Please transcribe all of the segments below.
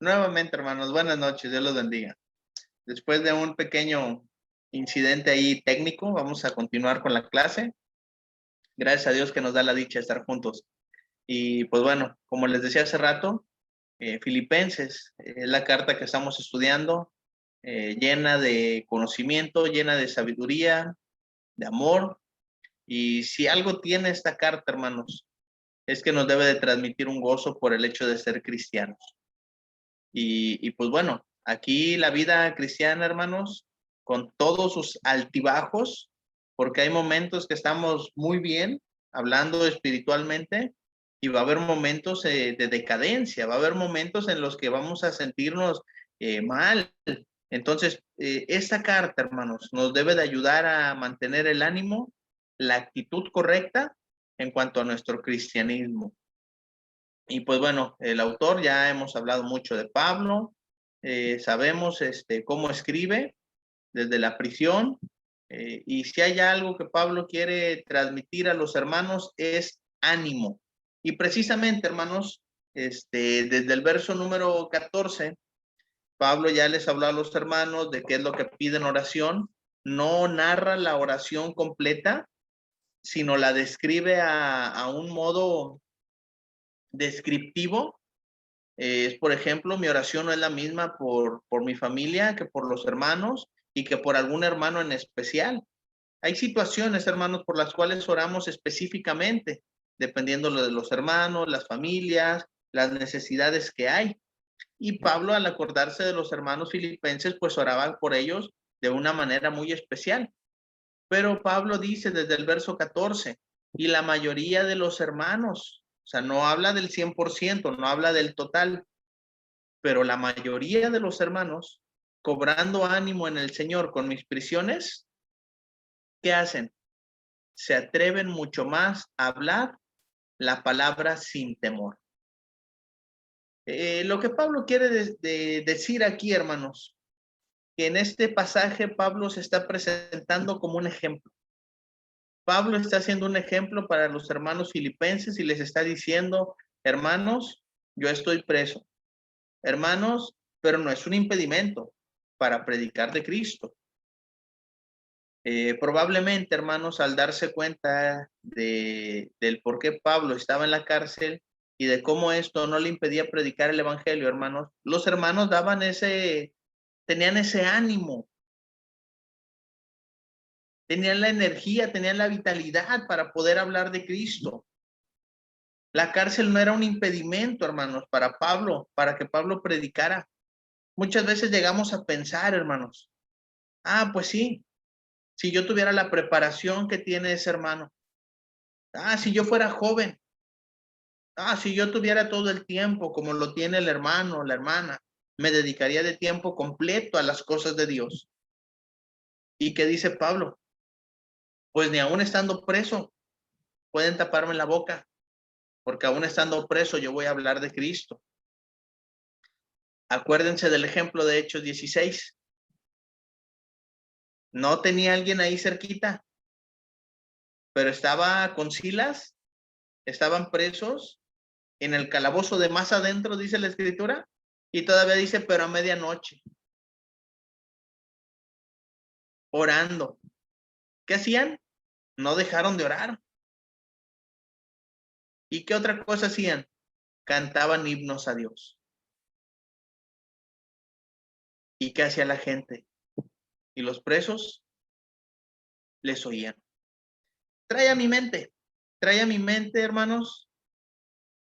Nuevamente, hermanos, buenas noches, Dios los bendiga. Después de un pequeño incidente ahí técnico, vamos a continuar con la clase. Gracias a Dios que nos da la dicha de estar juntos. Y pues bueno, como les decía hace rato, Filipenses es la carta que estamos estudiando, llena de conocimiento, llena de sabiduría, de amor. Y si algo tiene esta carta, hermanos, es que nos debe de transmitir un gozo por el hecho de ser cristianos. Y pues bueno, aquí la vida cristiana, hermanos, con todos sus altibajos, porque hay momentos que estamos muy bien hablando espiritualmente y va a haber momentos de decadencia, va a haber momentos en los que vamos a sentirnos mal. Entonces, esta carta, hermanos, nos debe de ayudar a mantener el ánimo, la actitud correcta en cuanto a nuestro cristianismo. Y pues bueno, el autor, ya hemos hablado mucho de Pablo, sabemos cómo escribe desde la prisión, y si hay algo que Pablo quiere transmitir a los hermanos es ánimo. Y precisamente, hermanos, desde el verso número 14, Pablo ya les habló a los hermanos de qué es lo que piden oración, no narra la oración completa, sino la describe a un modo descriptivo. Por ejemplo, mi oración no es la misma por mi familia que por los hermanos y que por algún hermano en especial. Hay situaciones, hermanos, por las cuales oramos específicamente, dependiendo de los hermanos, las familias, las necesidades que hay. Y Pablo, al acordarse de los hermanos filipenses, pues oraba por ellos de una manera muy especial. Pero Pablo dice desde el verso 14, y la mayoría de los hermanos, o sea, no habla del 100%, no habla del total, pero la mayoría de los hermanos, cobrando ánimo en el Señor con mis prisiones, ¿qué hacen? Se atreven mucho más a hablar la palabra sin temor. Lo que Pablo quiere decir aquí, hermanos, que en este pasaje Pablo se está presentando como un ejemplo. Pablo está haciendo un ejemplo para los hermanos filipenses y les está diciendo, hermanos, yo estoy preso. Hermanos, pero no es un impedimento para predicar de Cristo. Probablemente, hermanos, al darse cuenta del por qué Pablo estaba en la cárcel y de cómo esto no le impedía predicar el evangelio, hermanos, los hermanos tenían ese ánimo, tenían la energía, tenían la vitalidad para poder hablar de Cristo. La cárcel no era un impedimento, hermanos, para Pablo, para que Pablo predicara. Muchas veces llegamos a pensar, hermanos, pues sí, si yo tuviera la preparación que tiene ese hermano, si yo fuera joven, si yo tuviera todo el tiempo como lo tiene el hermano, la hermana, me dedicaría de tiempo completo a las cosas de Dios. ¿Y qué dice Pablo? Pues ni aún estando preso pueden taparme la boca, porque aún estando preso yo voy a hablar de Cristo. Acuérdense del ejemplo de Hechos 16. No tenía alguien ahí cerquita, pero estaba con Silas, estaban presos en el calabozo de más adentro, dice la escritura, y todavía dice, pero a medianoche, orando. ¿Qué hacían? No dejaron de orar. ¿Y qué otra cosa hacían? Cantaban himnos a Dios. ¿Y qué hacía la gente? Y los presos les oían. Trae a mi mente, hermanos,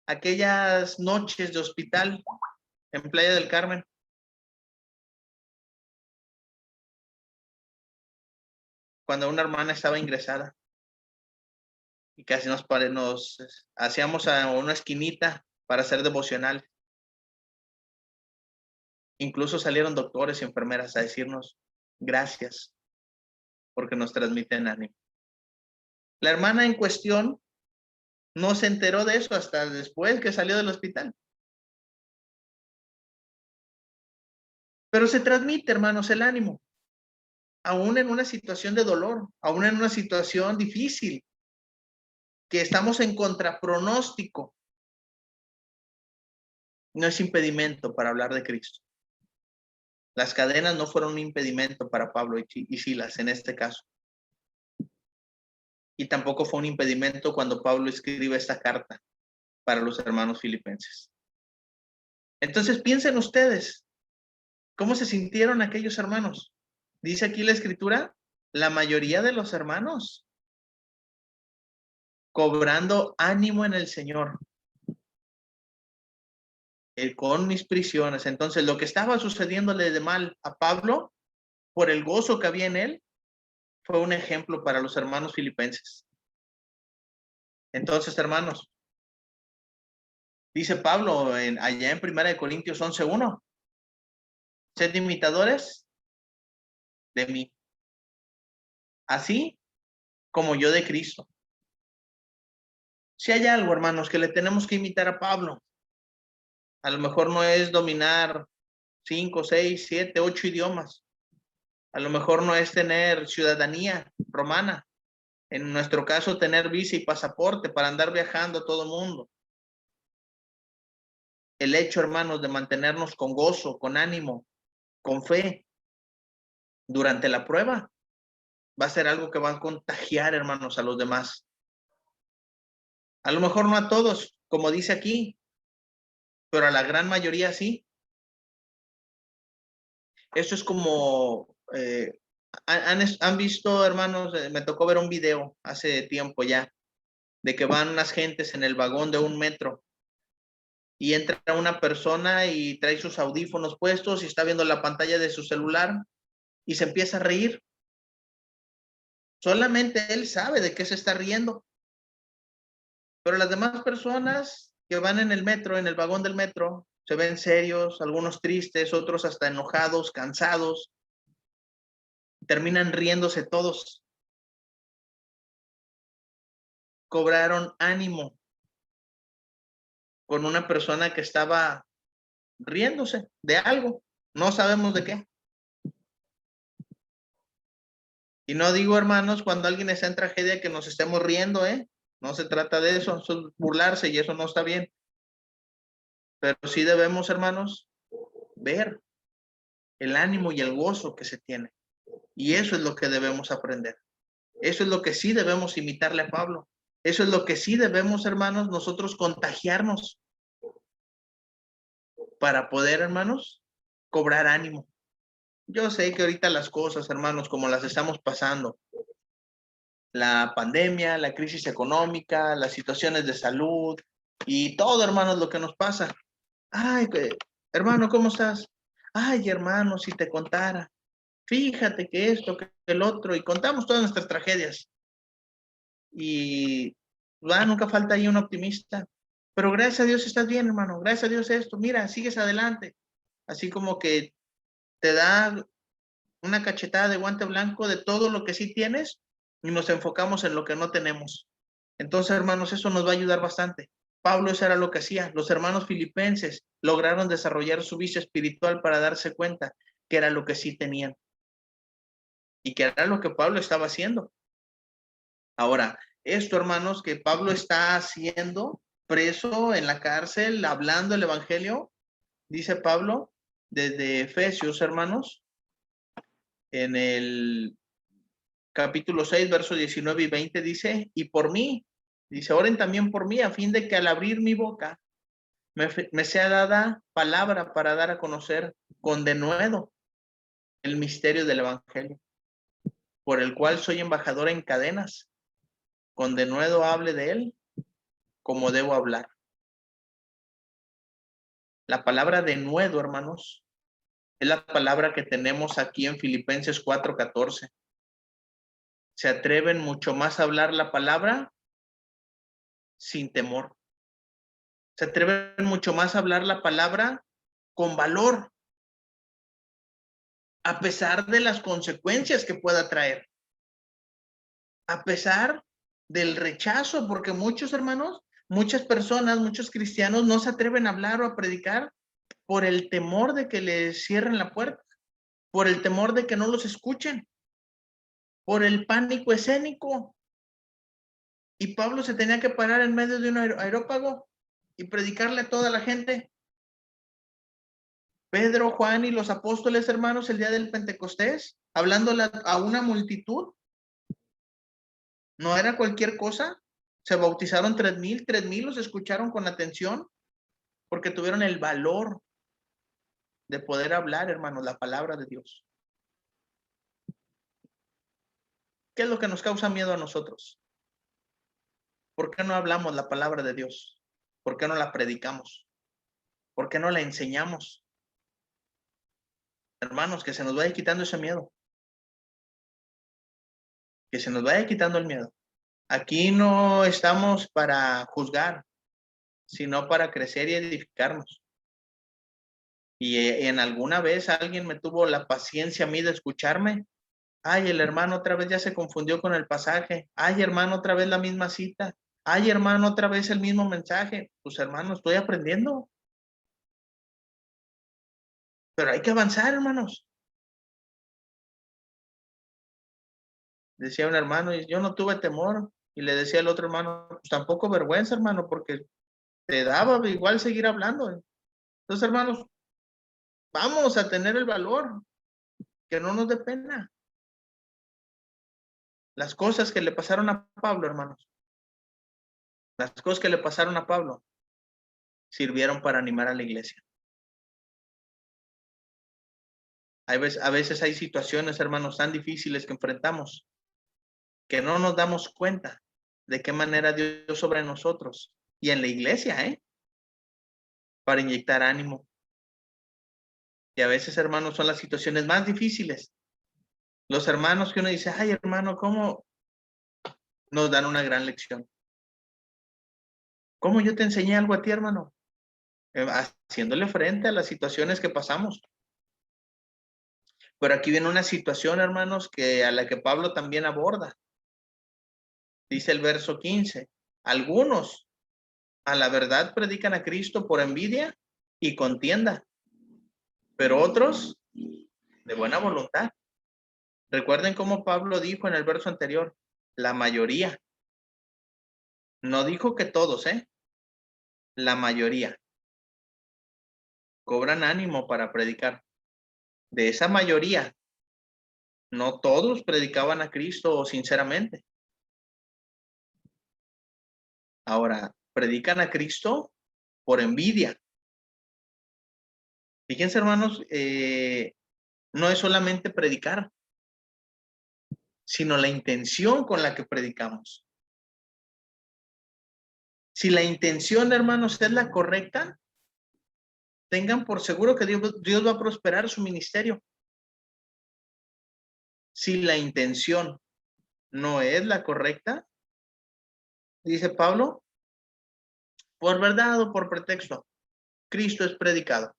aquellas noches de hospital en Playa del Carmen. Cuando una hermana estaba ingresada y casi nos hacíamos a una esquinita para hacer devocional. Incluso salieron doctores y enfermeras a decirnos gracias porque nos transmiten ánimo. La hermana en cuestión no se enteró de eso hasta después que salió del hospital. Pero se transmite, hermanos, el ánimo, aún en una situación de dolor, aún en una situación difícil, que estamos en contrapronóstico. no es impedimento para hablar de Cristo. Las cadenas no fueron un impedimento para Pablo y Silas en este caso. Y tampoco fue un impedimento cuando Pablo escribe esta carta para los hermanos filipenses. Entonces piensen ustedes, ¿cómo se sintieron aquellos hermanos? Dice aquí la escritura, la mayoría de los hermanos cobrando ánimo en el Señor, con mis prisiones. Entonces lo que estaba sucediéndole de mal a Pablo, por el gozo que había en él, fue un ejemplo para los hermanos filipenses. Entonces, hermanos, dice Pablo allá en 1 Corintios 11:1, sed imitadores de mí, así como yo de Cristo. Si hay algo, hermanos, que le tenemos que imitar a Pablo, a lo mejor no es dominar 5, 6, 7, 8 idiomas. A lo mejor no es tener ciudadanía romana. En nuestro caso, tener visa y pasaporte para andar viajando a todo el mundo. El hecho, hermanos, de mantenernos con gozo, con ánimo, con fe durante la prueba, va a ser algo que va a contagiar, hermanos, a los demás. A lo mejor no a todos, como dice aquí, pero a la gran mayoría sí. Eso es como, han visto, hermanos, me tocó ver un video hace tiempo ya, de que van unas gentes en el vagón de un metro y entra una persona y trae sus audífonos puestos y está viendo la pantalla de su celular y se empieza a reír. Solamente él sabe de qué se está riendo. Pero las demás personas que van en el metro, en el vagón del metro, se ven serios, algunos tristes, otros hasta enojados, cansados. Terminan riéndose todos. Cobraron ánimo con una persona que estaba riéndose de algo. No sabemos de qué. Y no digo, hermanos, cuando alguien está en tragedia que nos estemos riendo, ¿eh? No se trata de eso, eso es burlarse y eso no está bien. Pero sí debemos, hermanos, ver el ánimo y el gozo que se tiene. Y eso es lo que debemos aprender. Eso es lo que sí debemos imitarle a Pablo. Eso es lo que sí debemos, hermanos, nosotros contagiarnos para poder, hermanos, cobrar ánimo. Yo sé que ahorita las cosas, hermanos, como las estamos pasando, la pandemia, la crisis económica, las situaciones de salud y todo, hermanos, lo que nos pasa. Ay, hermano, ¿cómo estás? Ay, hermano, si te contara. Fíjate que esto, que el otro, y contamos todas nuestras tragedias. Y nunca falta ahí un optimista. Pero gracias a Dios estás bien, hermano. Gracias a Dios esto. Mira, sigues adelante. Así como que te da una cachetada de guante blanco de todo lo que sí tienes y nos enfocamos en lo que no tenemos. Entonces, hermanos, eso nos va a ayudar bastante. Pablo eso era lo que hacía. Los hermanos filipenses lograron desarrollar su vicio espiritual para darse cuenta que era lo que sí tenían y que era lo que Pablo estaba haciendo. Ahora, esto, hermanos, que Pablo está haciendo preso en la cárcel, hablando el evangelio, dice Pablo, desde Efesios, hermanos, en el capítulo 6, versos 19 y 20, dice, y por mí, dice, oren también por mí, a fin de que al abrir mi boca me sea dada palabra para dar a conocer con denuedo el misterio del evangelio, por el cual soy embajador en cadenas, con denuedo hable de él como debo hablar. La palabra denuedo, hermanos, es la palabra que tenemos aquí en Filipenses 4:14. Se atreven mucho más a hablar la palabra sin temor. Se atreven mucho más a hablar la palabra con valor, a pesar de las consecuencias que pueda traer, a pesar del rechazo, porque muchos hermanos, muchas personas, muchos cristianos no se atreven a hablar o a predicar por el temor de que les cierren la puerta, por el temor de que no los escuchen, por el pánico escénico. Y Pablo se tenía que parar en medio de un aerópago y predicarle a toda la gente. Pedro, Juan y los apóstoles, hermanos, el día del Pentecostés, hablando a una multitud. No era cualquier cosa. Se bautizaron 3,000 los escucharon con atención porque tuvieron el valor de poder hablar, hermanos, la palabra de Dios. ¿Qué es lo que nos causa miedo a nosotros? ¿Por qué no hablamos la palabra de Dios? ¿Por qué no la predicamos? ¿Por qué no la enseñamos? Hermanos, que se nos vaya quitando ese miedo. Que se nos vaya quitando el miedo. Aquí no estamos para juzgar, sino para crecer y edificarnos. Y en alguna vez alguien me tuvo la paciencia a mí de escucharme. Ay, el hermano otra vez ya se confundió con el pasaje. Ay, hermano, otra vez la misma cita. Ay, hermano, otra vez el mismo mensaje. Pues hermano, estoy aprendiendo. Pero hay que avanzar, hermanos. Decía un hermano, y yo no tuve temor. Y le decía al otro hermano, pues tampoco vergüenza, hermano, porque te daba igual seguir hablando. Entonces, hermanos, vamos a tener el valor, que no nos dé pena. Las cosas que le pasaron a Pablo, hermanos, las cosas que le pasaron a Pablo sirvieron para animar a la iglesia. A veces hay situaciones, hermanos, tan difíciles que enfrentamos que no nos damos cuenta de qué manera Dios sobre nosotros y en la iglesia, para inyectar ánimo. Y a veces, hermanos, son las situaciones más difíciles. Los hermanos que uno dice, ay, hermano, ¿cómo? Nos dan una gran lección. ¿Cómo yo te enseñé algo a ti, hermano? Haciéndole frente a las situaciones que pasamos. Pero aquí viene una situación, hermanos, a la que Pablo también aborda. Dice el verso 15, algunos a la verdad predican a Cristo por envidia y contienda, pero otros de buena voluntad. Recuerden cómo Pablo dijo en el verso anterior, la mayoría. No dijo que todos, la mayoría cobran ánimo para predicar. De esa mayoría, no todos predicaban a Cristo sinceramente. Ahora, predican a Cristo por envidia. Fíjense, hermanos, no es solamente predicar, sino la intención con la que predicamos. Si la intención, hermanos, es la correcta, tengan por seguro que Dios va a prosperar su ministerio. Si la intención no es la correcta, dice Pablo, por verdad o por pretexto, Cristo es predicado.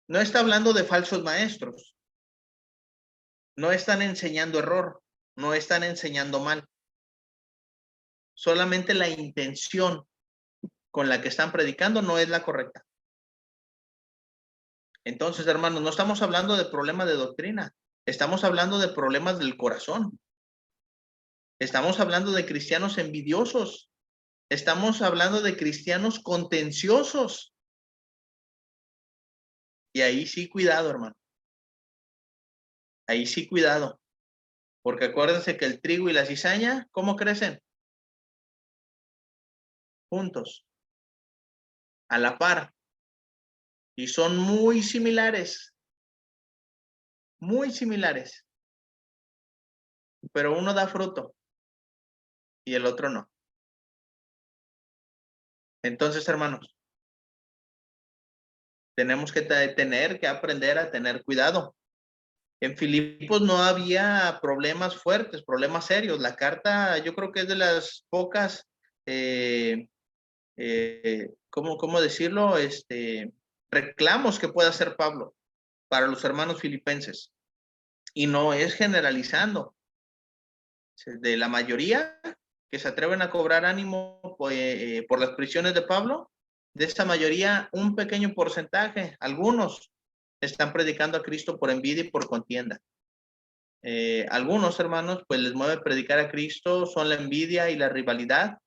No está hablando de falsos maestros. No están enseñando error. No están enseñando mal. Solamente la intención con la que están predicando no es la correcta. Entonces, hermanos, no estamos hablando de problemas de doctrina. Estamos hablando de problemas del corazón. Estamos hablando de cristianos envidiosos. Estamos hablando de cristianos contenciosos. Y ahí sí, cuidado, hermano. Ahí sí, cuidado. Porque acuérdense que el trigo y la cizaña, ¿cómo crecen? Juntos, a la par. Y son muy similares. Muy similares. Pero uno da fruto y el otro no. Entonces, hermanos, tenemos que tener que aprender a tener cuidado. En Filipos no había problemas fuertes, problemas serios. La carta, yo creo que es de las pocas, ¿cómo decirlo? Reclamos que pueda hacer Pablo para los hermanos filipenses. Y no es generalizando. De la mayoría que se atreven a cobrar ánimo por las prisiones de Pablo, de esta mayoría, un pequeño porcentaje, algunos, están predicando a Cristo por envidia y por contienda. Algunos hermanos, pues les mueve predicar a Cristo, son la envidia y la rivalidad,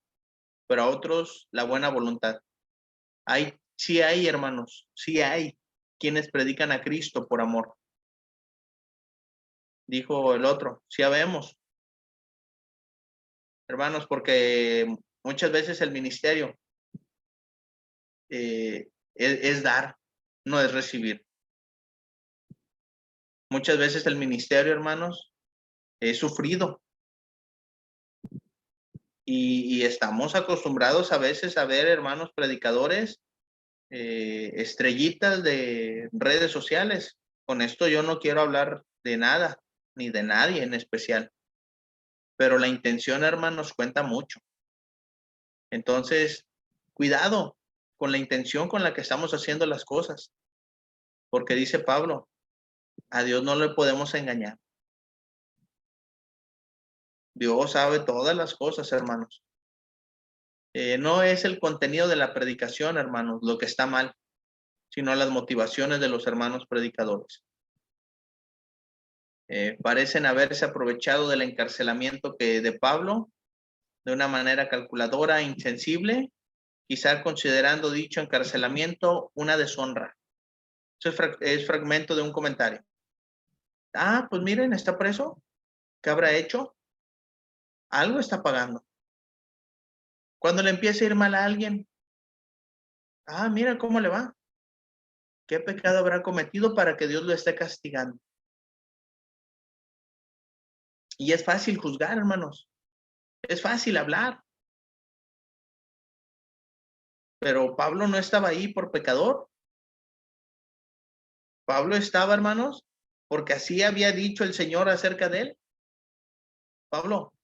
pero a otros la buena voluntad. Sí hay, hermanos, sí hay. quienes predican a Cristo por amor. Dijo el otro, sí habemos, hermanos, porque muchas veces el ministerio es dar, no es recibir. Muchas veces el ministerio, hermanos, es sufrido. Y estamos acostumbrados a veces a ver, hermanos predicadores, estrellitas de redes sociales. Con esto yo no quiero hablar de nada, ni de nadie en especial. Pero la intención, hermanos, cuenta mucho. Entonces, cuidado con la intención con la que estamos haciendo las cosas. Porque dice Pablo, a Dios no le podemos engañar. Dios sabe todas las cosas, hermanos. No es el contenido de la predicación, hermanos, lo que está mal, sino las motivaciones de los hermanos predicadores. Parecen haberse aprovechado del encarcelamiento de Pablo de una manera calculadora, insensible, quizá considerando dicho encarcelamiento una deshonra. Eso es fragmento de un comentario. Ah, pues miren, está preso. ¿Qué habrá hecho? Algo está pagando. Cuando le empieza a ir mal a alguien, ah, mira cómo le va. ¿Qué pecado habrá cometido para que Dios lo esté castigando? Y es fácil juzgar, hermanos. Es fácil hablar. Pero Pablo no estaba ahí por pecador. Pablo estaba, hermanos, porque así había dicho el Señor acerca de él. Pablo,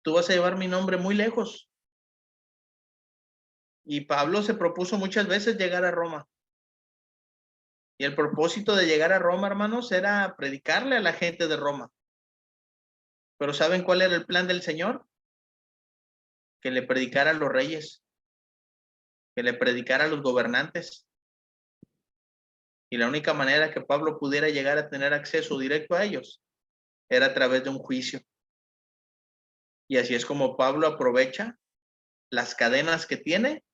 tú vas a llevar mi nombre muy lejos. Y Pablo se propuso muchas veces llegar a Roma. Y el propósito de llegar a Roma, hermanos, era predicarle a la gente de Roma. Pero ¿saben cuál era el plan del Señor? Que le predicara a los reyes, que le predicara a los gobernantes. Y la única manera que Pablo pudiera llegar a tener acceso directo a ellos era a través de un juicio. Y así es como Pablo aprovecha las cadenas que tiene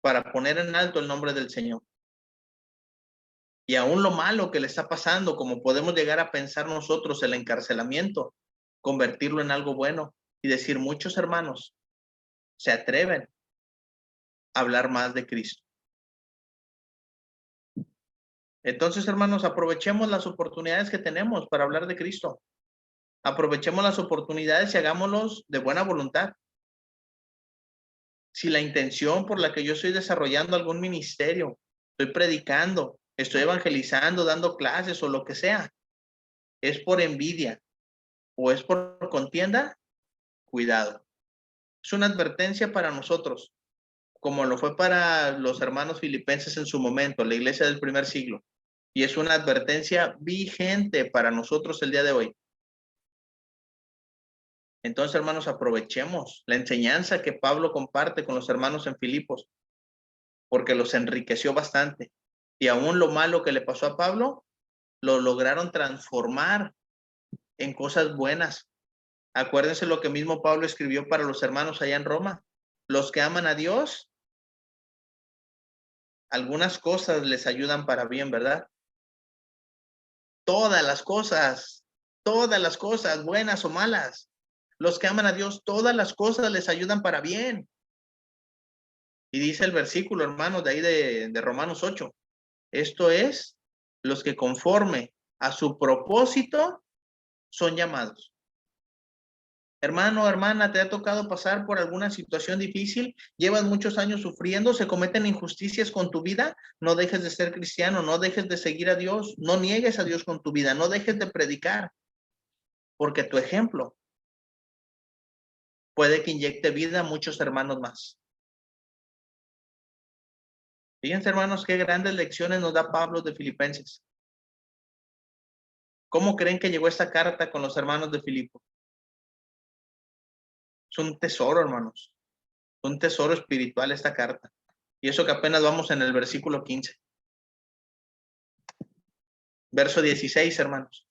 para poner en alto el nombre del Señor. Y aún lo malo que le está pasando, como podemos llegar a pensar nosotros, el encarcelamiento, convertirlo en algo bueno y decir, muchos hermanos se atreven a hablar más de Cristo. Entonces, hermanos, aprovechemos las oportunidades que tenemos para hablar de Cristo. Aprovechemos las oportunidades y hagámoslos de buena voluntad. Si la intención por la que yo estoy desarrollando algún ministerio, estoy predicando, estoy evangelizando, dando clases o lo que sea, es por envidia o es por contienda, cuidado. Es una advertencia para nosotros, como lo fue para los hermanos filipenses en su momento, la iglesia del primer siglo. Y es una advertencia vigente para nosotros el día de hoy. Entonces, hermanos, aprovechemos la enseñanza que Pablo comparte con los hermanos en Filipos, porque los enriqueció bastante. Y aún lo malo que le pasó a Pablo, lo lograron transformar en cosas buenas. Acuérdense lo que mismo Pablo escribió para los hermanos allá en Roma. Los que aman a Dios, algunas cosas les ayudan para bien, ¿verdad? Todas las cosas, buenas o malas. Los que aman a Dios, todas las cosas les ayudan para bien. Y dice el versículo, hermanos, de ahí de Romanos 8. Esto es, los que conforme a su propósito son llamados. Hermano, hermana, ¿te ha tocado pasar por alguna situación difícil? ¿Llevas muchos años sufriendo? ¿Se cometen injusticias con tu vida? No dejes de ser cristiano, no dejes de seguir a Dios, no niegues a Dios con tu vida, no dejes de predicar, porque tu ejemplo puede que inyecte vida a muchos hermanos más. Fíjense, hermanos, qué grandes lecciones nos da Pablo de Filipenses. ¿Cómo creen que llegó esta carta con los hermanos de Filipo? Es un tesoro, hermanos. Un tesoro espiritual esta carta. Y eso que apenas vamos en el versículo 15. Verso 16, hermanos.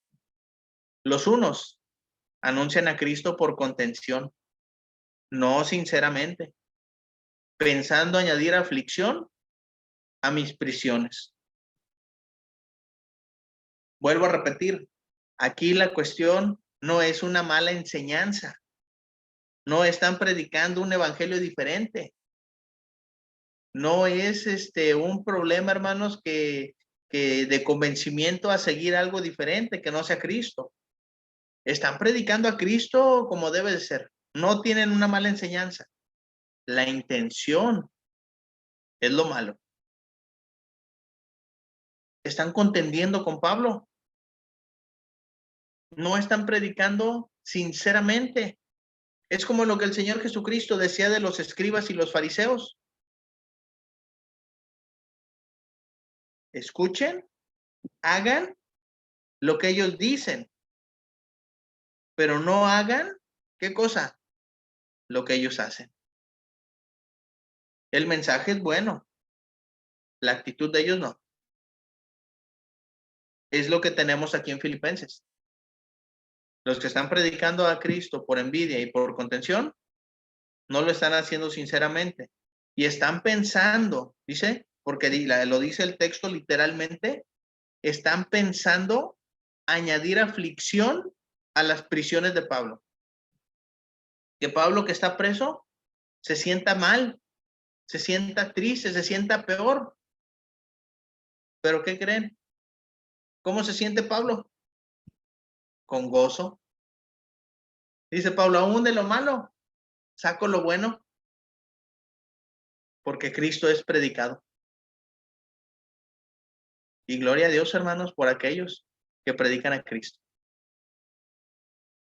Los unos anuncian a Cristo por contención, no sinceramente, pensando añadir aflicción a mis prisiones. Vuelvo a repetir, aquí la cuestión no es una mala enseñanza. No están predicando un evangelio diferente. No es un problema, hermanos, que de convencimiento a seguir algo diferente que no sea Cristo. Están predicando a Cristo como debe de ser. No tienen una mala enseñanza. La intención es lo malo. Están contendiendo con Pablo. No están predicando sinceramente. Es como lo que el Señor Jesucristo decía de los escribas y los fariseos. Escuchen, hagan lo que ellos dicen, pero no hagan, ¿qué cosa? Lo que ellos hacen. El mensaje es bueno, la actitud de ellos no. Es lo que tenemos aquí en Filipenses. Los que están predicando a Cristo por envidia y por contención, no lo están haciendo sinceramente. Y están pensando, dice, porque lo dice el texto literalmente, están pensando añadir aflicción a las prisiones de Pablo. Que Pablo, que está preso, se sienta mal, se sienta triste, se sienta peor. ¿Pero qué creen? ¿Cómo se siente Pablo? Con gozo. Dice Pablo, aún de lo malo, saco lo bueno, porque Cristo es predicado. Y gloria a Dios, hermanos, por aquellos que predican a Cristo.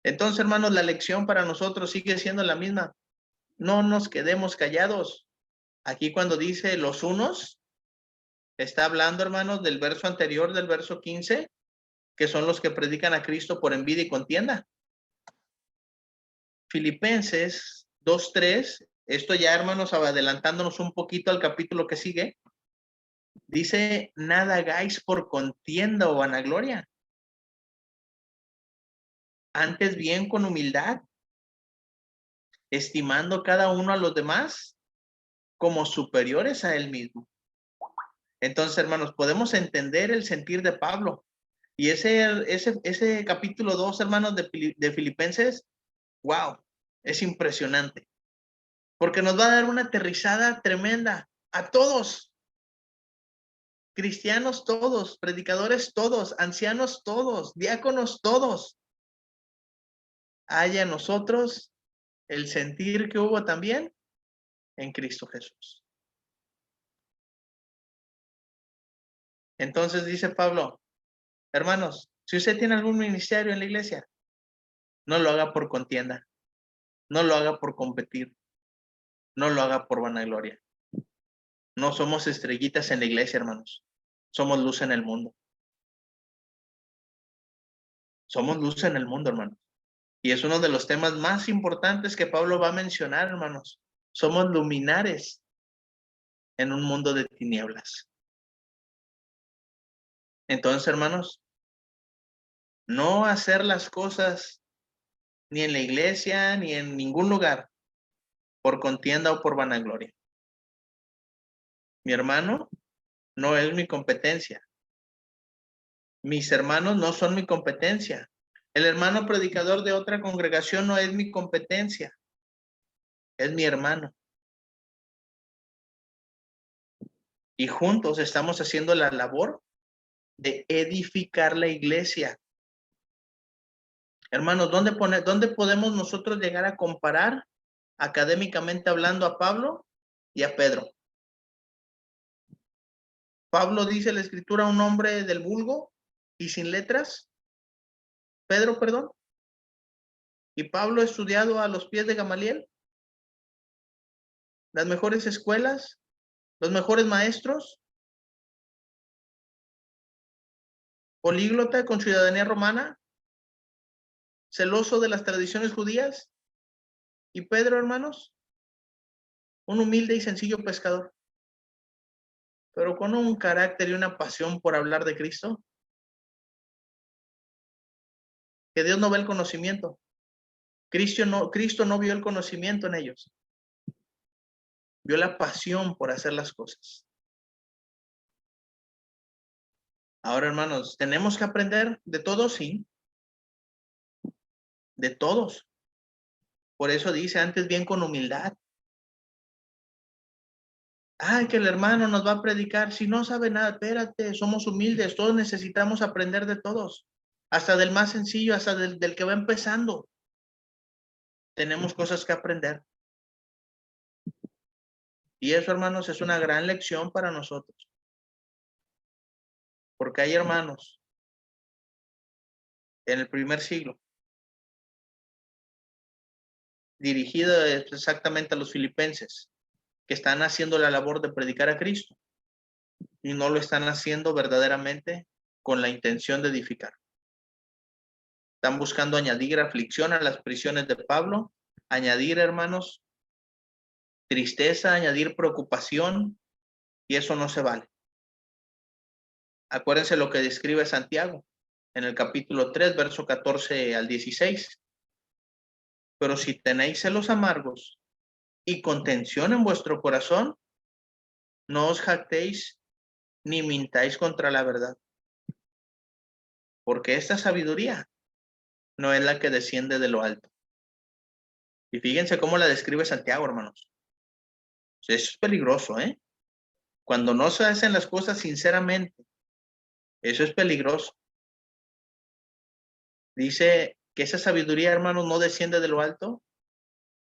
Entonces, hermanos, la lección para nosotros sigue siendo la misma. No nos quedemos callados. Aquí cuando dice los unos, está hablando, hermanos, del verso anterior, del verso 15, que son los que predican a Cristo por envidia y contienda. Filipenses 2:3, esto ya, hermanos, adelantándonos un poquito al capítulo que sigue, dice, nada hagáis por contienda o vanagloria. Antes bien con humildad, estimando cada uno a los demás como superiores a él mismo. Entonces, hermanos, podemos entender el sentir de Pablo. Y ese capítulo 2, hermanos, de Filipenses, wow, es impresionante. Porque nos va a dar una aterrizada tremenda a todos. Cristianos todos, predicadores todos, ancianos todos, diáconos todos. Haya en nosotros el sentir que hubo también en Cristo Jesús. Entonces dice Pablo, hermanos, si usted tiene algún ministerio en la iglesia, no lo haga por contienda, no lo haga por competir, no lo haga por vanagloria. No somos estrellitas en la iglesia, hermanos. Somos luz en el mundo. Somos luz en el mundo, hermanos. Y es uno de los temas más importantes que Pablo va a mencionar, hermanos. Somos luminares en un mundo de tinieblas. Entonces, hermanos, no hacer las cosas ni en la iglesia ni en ningún lugar por contienda o por vanagloria. Mi hermano no es mi competencia. Mis hermanos no son mi competencia. El hermano predicador de otra congregación no es mi competencia. Es mi hermano. Y juntos estamos haciendo la labor de edificar la iglesia. Hermanos, ¿dónde podemos nosotros llegar a comparar académicamente hablando a Pablo y a Pedro? Pablo dice la escritura, un hombre del vulgo y sin letras. Pedro, perdón. Y Pablo estudiado a los pies de Gamaliel, las mejores escuelas, los mejores maestros, políglota con ciudadanía romana, celoso de las tradiciones judías. Y Pedro, hermanos, un humilde y sencillo pescador, pero con un carácter y una pasión por hablar de Cristo, que Dios no ve el conocimiento. Cristo no vio el conocimiento en ellos, vio la pasión por hacer las cosas. Ahora, hermanos, ¿tenemos que aprender de todos? Sí, de todos. Por eso dice antes bien con humildad. Ay, que el hermano nos va a predicar. Si no sabe nada, espérate, somos humildes, todos necesitamos aprender de todos. Hasta del más sencillo, hasta del que va empezando. Tenemos cosas que aprender. Y eso, hermanos, es una gran lección para nosotros. Porque hay hermanos en el primer siglo, dirigido exactamente a los filipenses, que están haciendo la labor de predicar a Cristo y no lo están haciendo verdaderamente con la intención de edificar. Están buscando añadir aflicción a las prisiones de Pablo, añadir, hermanos, tristeza, añadir preocupación, y eso no se vale. Acuérdense lo que describe Santiago en el capítulo 3, verso 14 al 16. Pero si tenéis celos amargos y contención en vuestro corazón, no os jactéis ni mintáis contra la verdad. Porque esta sabiduría no es la que desciende de lo alto. Y fíjense cómo la describe Santiago, hermanos. Eso es peligroso, ¿eh? Cuando no se hacen las cosas sinceramente, eso es peligroso. Dice que esa sabiduría, hermanos, no desciende de lo alto.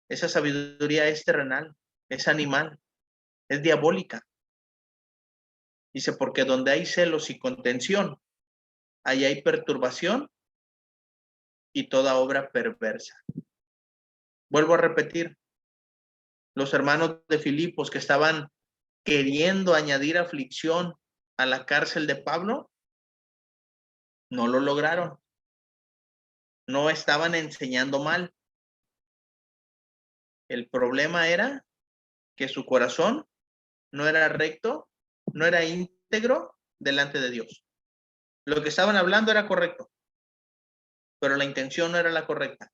Esa sabiduría es terrenal, es animal, es diabólica. Dice, porque donde hay celos y contención, ahí hay perturbación y toda obra perversa. Vuelvo a repetir, los hermanos de Filipos que estaban queriendo añadir aflicción a la cárcel de Pablo, no lo lograron. No estaban enseñando mal. El problema era que su corazón no era recto, no era íntegro delante de Dios. Lo que estaban hablando era correcto, pero la intención no era la correcta.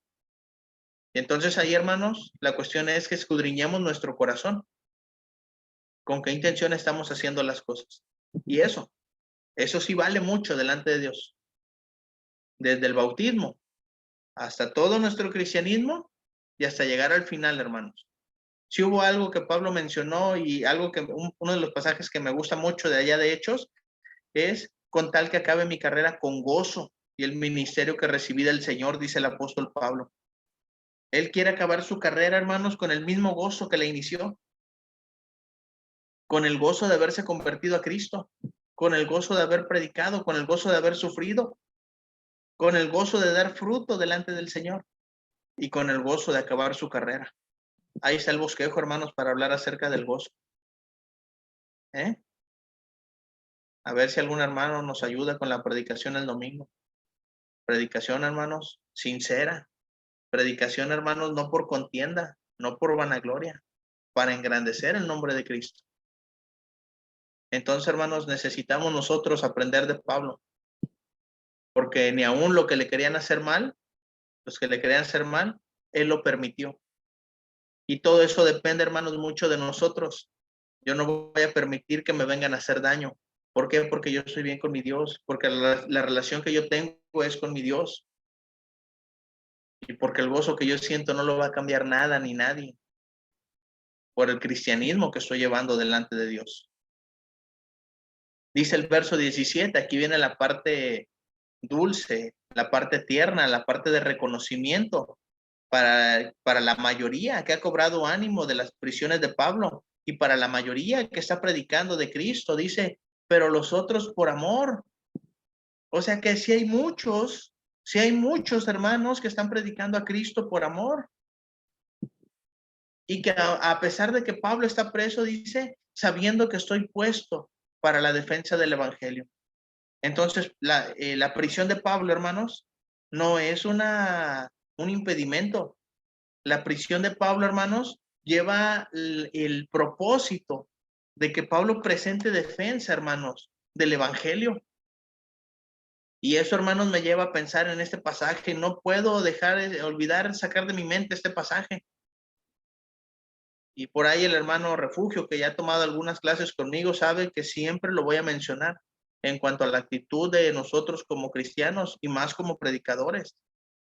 Y entonces ahí, hermanos, la cuestión es que escudriñemos nuestro corazón. ¿Con qué intención estamos haciendo las cosas? Y eso sí vale mucho delante de Dios. Desde el bautismo hasta todo nuestro cristianismo y hasta llegar al final, hermanos. Si hubo algo que Pablo mencionó y algo que uno de los pasajes que me gusta mucho de allá de Hechos es con tal que acabe mi carrera con gozo y el ministerio que recibí del Señor, dice el apóstol Pablo. Él quiere acabar su carrera, hermanos, con el mismo gozo que la inició, con el gozo de haberse convertido a Cristo, con el gozo de haber predicado, con el gozo de haber sufrido, con el gozo de dar fruto delante del Señor y con el gozo de acabar su carrera. Ahí está el bosquejo, hermanos, para hablar acerca del gozo. A ver si algún hermano nos ayuda con la predicación el domingo. Predicación, hermanos, sincera. Predicación, hermanos, no por contienda, no por vanagloria, para engrandecer el nombre de Cristo. Entonces, hermanos, necesitamos nosotros aprender de Pablo, porque ni aún lo que le querían hacer mal, los que le querían hacer mal, él lo permitió. Y todo eso depende, hermanos, mucho de nosotros. Yo no voy a permitir que me vengan a hacer daño. ¿Por qué? Porque yo estoy bien con mi Dios, porque la relación que yo tengo es con mi Dios. Y porque el gozo que yo siento no lo va a cambiar nada ni nadie. Por el cristianismo que estoy llevando delante de Dios. Dice el verso 17, aquí viene la parte dulce, la parte tierna, la parte de reconocimiento para la mayoría que ha cobrado ánimo de las prisiones de Pablo y para la mayoría que está predicando de Cristo. Dice, pero los otros por amor. O sea que si hay muchos hermanos que están predicando a Cristo por amor. Y que a pesar de que Pablo está preso, dice, sabiendo que estoy puesto para la defensa del evangelio. Entonces, la prisión de Pablo, hermanos, no es un impedimento. La prisión de Pablo, hermanos, lleva el propósito de que Pablo presente defensa, hermanos, del evangelio. Y eso, hermanos, me lleva a pensar en este pasaje. No puedo olvidar, sacar de mi mente este pasaje. Y por ahí el hermano Refugio, que ya ha tomado algunas clases conmigo, sabe que siempre lo voy a mencionar. en cuanto a la actitud de nosotros como cristianos y más como predicadores.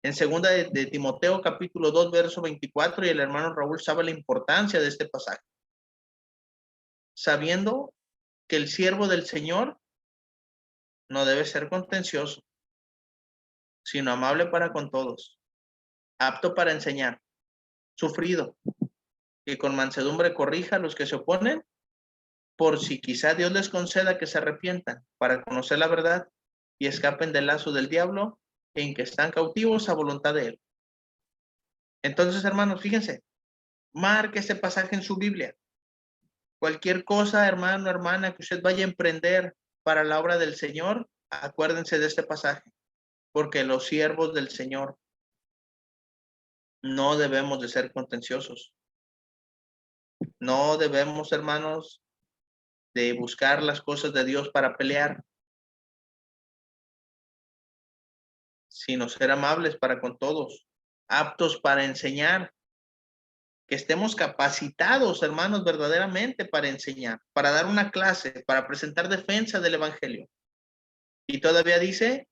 En segunda de Timoteo capítulo 2 verso 24, y el hermano Raúl sabe la importancia de este pasaje. Sabiendo que el siervo del Señor no debe ser contencioso, sino amable para con todos, apto para enseñar, sufrido, que con mansedumbre corrija a los que se oponen, por si quizá Dios les conceda que se arrepientan para conocer la verdad y escapen del lazo del diablo en que están cautivos a voluntad de él. Entonces, hermanos, fíjense, marque este pasaje en su Biblia. Cualquier cosa, hermano, hermana, que usted vaya a emprender para la obra del Señor, acuérdense de este pasaje, porque los siervos del Señor no debemos de ser contenciosos. No debemos, hermanos, de buscar las cosas de Dios para pelear, sino ser amables para con todos, aptos para enseñar, que estemos capacitados, hermanos, verdaderamente para enseñar, para dar una clase, para presentar defensa del Evangelio. Y todavía dice,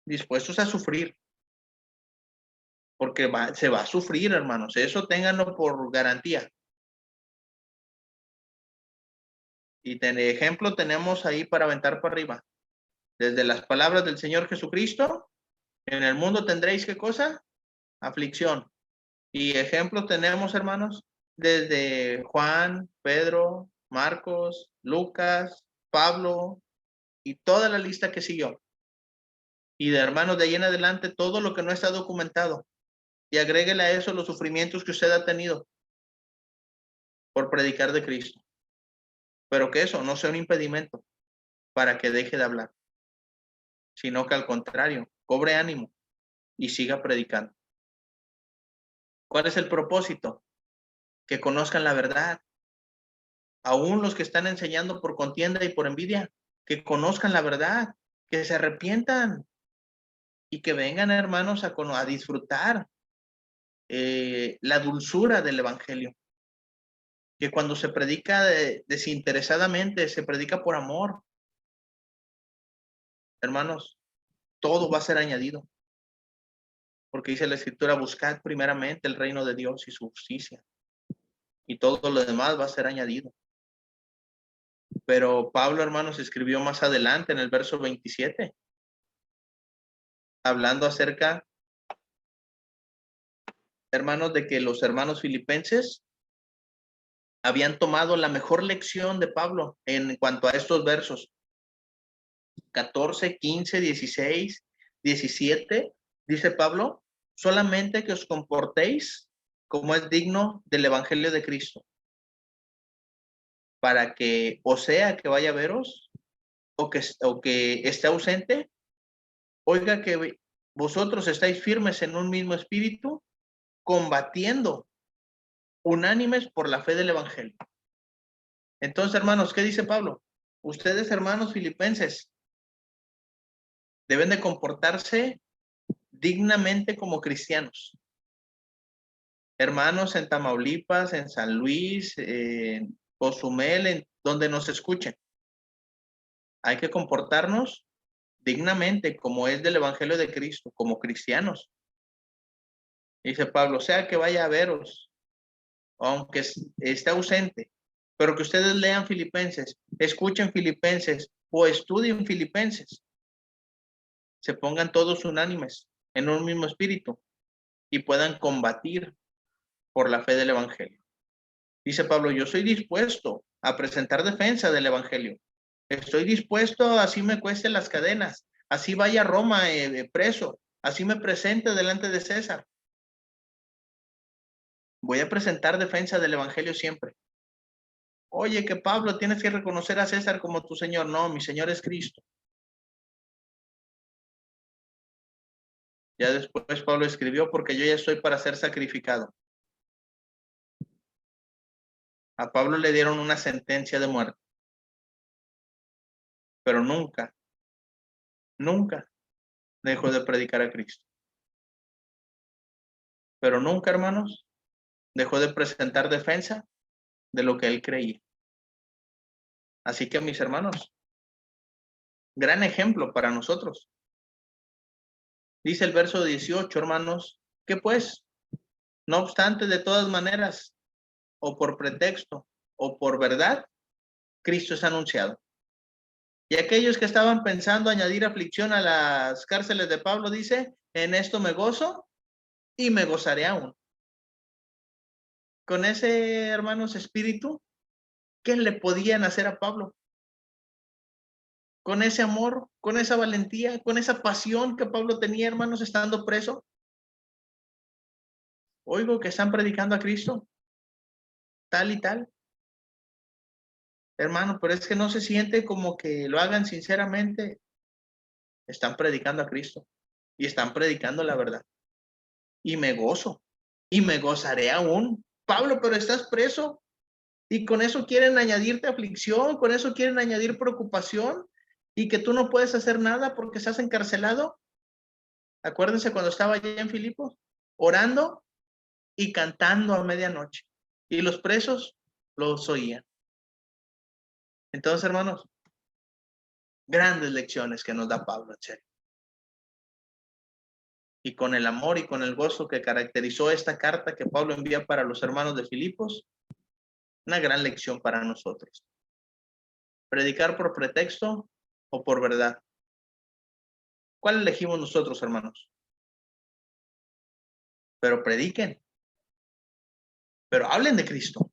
dispuestos a sufrir, porque se va a sufrir, hermanos, eso ténganlo por garantía. Y ejemplo tenemos ahí para aventar para arriba. Desde las palabras del Señor Jesucristo, en el mundo tendréis, ¿qué cosa? Aflicción. Y ejemplo tenemos, hermanos, desde Juan, Pedro, Marcos, Lucas, Pablo y toda la lista que siguió. Y de hermanos de ahí en adelante, todo lo que no está documentado. Y agréguele a eso los sufrimientos que usted ha tenido por predicar de Cristo. Pero que eso no sea un impedimento para que deje de hablar, sino que al contrario, cobre ánimo y siga predicando. ¿Cuál es el propósito? Que conozcan la verdad. Aún los que están enseñando por contienda y por envidia, que conozcan la verdad, que se arrepientan y que vengan, hermanos, a disfrutar la dulzura del Evangelio. Que cuando se predica desinteresadamente, se predica por amor. Hermanos, todo va a ser añadido. Porque dice la Escritura, buscad primeramente el reino de Dios y su justicia. Y todo lo demás va a ser añadido. Pero Pablo, hermanos, escribió más adelante en el verso 27, hablando acerca, hermanos, de que los hermanos filipenses habían tomado la mejor lección de Pablo en cuanto a estos versos 14, 15, 16, 17. Dice Pablo, solamente que os comportéis como es digno del Evangelio de Cristo, para que, o sea, que vaya a veros o que esté ausente, oiga que vosotros estáis firmes en un mismo espíritu, combatiendo unánimes por la fe del Evangelio. Entonces, hermanos, ¿qué dice Pablo? Ustedes, hermanos filipenses, deben de comportarse dignamente como cristianos. Hermanos en Tamaulipas, en San Luis, en Cozumel, en donde nos escuchen. Hay que comportarnos dignamente como es del Evangelio de Cristo, como cristianos. Dice Pablo, sea que vaya a veros, aunque esté ausente, pero que ustedes lean Filipenses, escuchen Filipenses o estudien Filipenses. Se pongan todos unánimes en un mismo espíritu y puedan combatir por la fe del Evangelio. Dice Pablo, yo soy dispuesto a presentar defensa del Evangelio. Estoy dispuesto, así me cuesten las cadenas, así vaya a Roma preso, así me presente delante de César. Voy a presentar defensa del Evangelio siempre. Oye, que Pablo, tienes que reconocer a César como tu Señor. No, mi Señor es Cristo. Ya después Pablo escribió, porque yo ya estoy para ser sacrificado. A Pablo le dieron una sentencia de muerte. Pero nunca, nunca dejó de predicar a Cristo. Pero nunca, hermanos, dejó de presentar defensa de lo que él creía. Así que, mis hermanos, Gran ejemplo para nosotros. Dice el verso 18, hermanos, que pues, no obstante, de todas maneras, o por pretexto, o por verdad, Cristo es anunciado. Y aquellos que estaban pensando añadir aflicción a las cárceles de Pablo, dice, en esto me gozo y me gozaré aún. Con ese, hermanos, espíritu, ¿qué le podían hacer a Pablo? Con ese amor, con esa valentía, con esa pasión que Pablo tenía, hermanos, estando preso. Oigo que están predicando a Cristo, tal y tal. Hermano, pero es que no se siente como que lo hagan sinceramente. Están predicando a Cristo y están predicando la verdad. Y me gozo y me gozaré aún. Pablo, pero estás preso y con eso quieren añadirte aflicción, con eso quieren añadir preocupación y que tú no puedes hacer nada porque estás encarcelado. Acuérdense cuando estaba allá en Filipos, orando y cantando a medianoche. Y los presos los oían. Entonces, hermanos, grandes lecciones que nos da Pablo, en serio. Y con el amor y con el gozo que caracterizó esta carta que Pablo envía para los hermanos de Filipos, una gran lección para nosotros. Predicar por pretexto o por verdad. ¿Cuál elegimos nosotros, hermanos? Pero prediquen. Pero hablen de Cristo.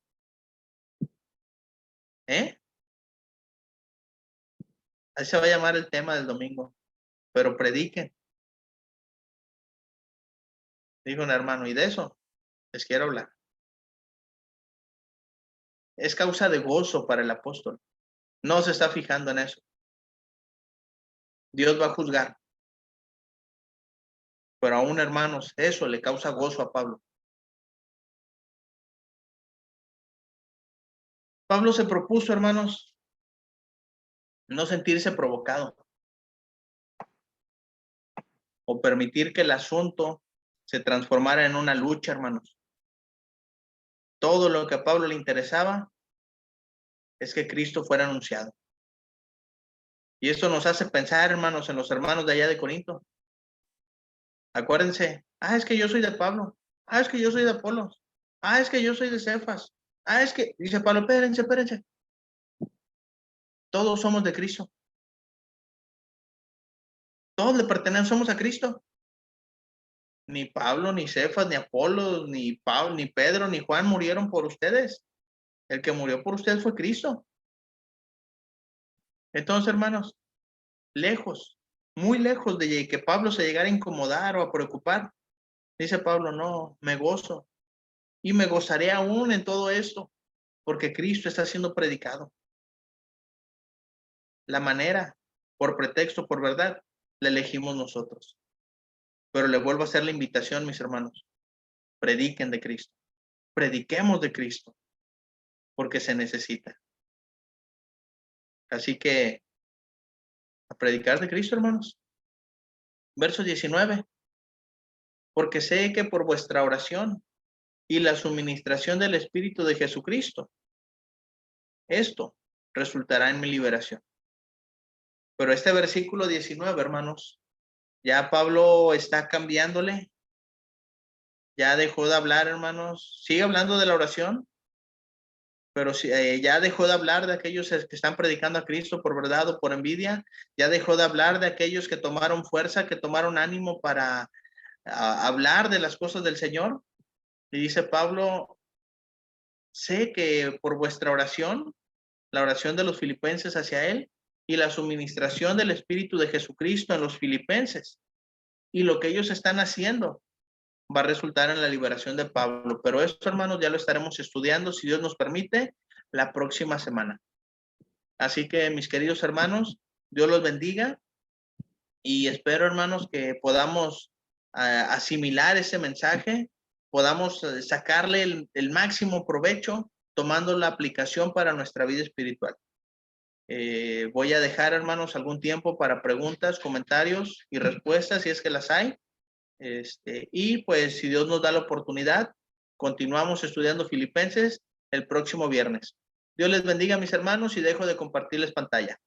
Así se va a llamar el tema del domingo. Pero prediquen. Dijo un hermano, y de eso les quiero hablar. Es causa de gozo para el apóstol. No se está fijando en eso. Dios va a juzgar. Pero aún, hermanos, eso le causa gozo a Pablo. Pablo se propuso, hermanos, no sentirse provocado o permitir que el asunto se transformara en una lucha, hermanos. Todo lo que a Pablo le interesaba es que Cristo fuera anunciado. Y esto nos hace pensar, hermanos, en los hermanos de allá de Corinto. Acuérdense, es que yo soy de Pablo, es que yo soy de Apolos, es que yo soy de Cefas, es que, dice Pablo, espérense. Todos somos de Cristo. Todos le pertenecemos a Cristo. Ni Pablo, ni Cefas, ni Apolos, ni Pablo, ni Pedro, ni Juan murieron por ustedes. El que murió por ustedes fue Cristo. Entonces, hermanos, lejos, muy lejos de que Pablo se llegara a incomodar o a preocupar, dice Pablo, no, me gozo y me gozaré aún en todo esto, porque Cristo está siendo predicado. La manera, por pretexto, por verdad, la elegimos nosotros. Pero le vuelvo a hacer la invitación, mis hermanos, prediquen de Cristo, prediquemos de Cristo, porque se necesita. Así que, a predicar de Cristo, hermanos. Verso 19. Porque sé que por vuestra oración y la suministración del Espíritu de Jesucristo, esto resultará en mi liberación. Pero este versículo 19, hermanos, ya Pablo está cambiándole, ya dejó de hablar, hermanos, sigue hablando de la oración, pero ya dejó de hablar de aquellos que están predicando a Cristo por verdad o por envidia, ya dejó de hablar de aquellos que tomaron fuerza, que tomaron ánimo para hablar de las cosas del Señor. Y dice Pablo, sé que por vuestra oración, la oración de los filipenses hacia él y la suministración del Espíritu de Jesucristo en los filipenses y lo que ellos están haciendo va a resultar en la liberación de Pablo. Pero esto, hermanos, ya lo estaremos estudiando, si Dios nos permite, la próxima semana. Así que, mis queridos hermanos, Dios los bendiga y espero, hermanos, que podamos asimilar ese mensaje, podamos sacarle el máximo provecho tomando la aplicación para nuestra vida espiritual. Voy a dejar, hermanos, algún tiempo para preguntas, comentarios y respuestas, si es que las hay. Y pues, si Dios nos da la oportunidad, continuamos estudiando Filipenses el próximo viernes. Dios les bendiga, mis hermanos, y dejo de compartirles pantalla.